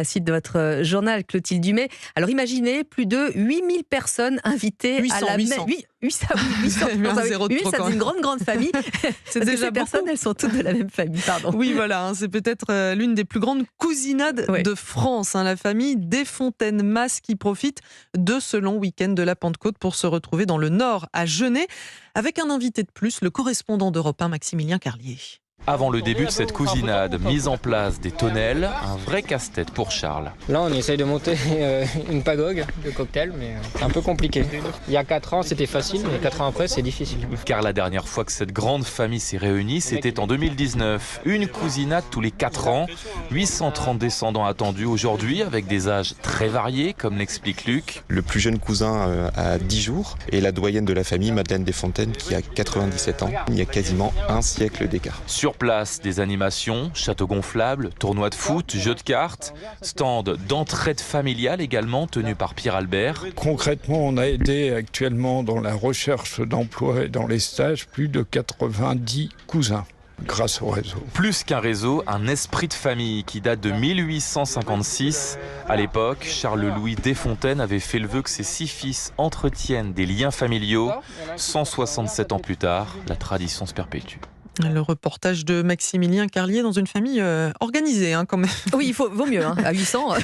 la suite de votre journal, Clotilde Dumais. Alors imaginez, plus de 8000 personnes invitées 800, à la 800. Oui, 800, oui, 800. J'avais mis un zéro de trop ça quand c'est une même. grande famille. C'est Parce que déjà ces personnes, beaucoup. elles sont toutes de la même famille. Pardon. Oui, voilà, c'est peut-être l'une des plus grandes cousinades Ouais. de France. La famille Desfontaines-Mas qui profite de ce long week-end de la Pentecôte pour se retrouver dans le Nord, à Genêt, avec un invité de plus, le correspondant d'Europe 1, Maximilien Carlier. Avant le début de cette cousinade, mise en place des tonnelles, un vrai casse-tête pour Charles. Là, on essaye de monter une pagogue de cocktail, mais c'est un peu compliqué. Il y a 4 ans, c'était facile, mais 4 ans après, c'est difficile. Car la dernière fois que cette grande famille s'est réunie, c'était en 2019. Une cousinade tous les 4 ans, 830 descendants attendus aujourd'hui, avec des âges très variés, comme l'explique Luc. Le plus jeune cousin a 10 jours et la doyenne de la famille, Madeleine Desfontaines, qui a 97 ans. Il y a quasiment un siècle d'écart. Sur place, des animations, châteaux gonflables, tournois de foot, jeux de cartes, stand d'entraide familiale également tenu par Pierre Albert. Concrètement, on a aidé actuellement dans la recherche d'emploi et dans les stages plus de 90 cousins grâce au réseau. Plus qu'un réseau, un esprit de famille qui date de 1856. À l'époque, Charles-Louis Desfontaines avait fait le vœu que ses 6 fils entretiennent des liens familiaux. 167 ans plus tard, la tradition se perpétue. Le reportage de Maximilien Carlier dans une famille organisée quand même. Oui, vaut mieux, à 800.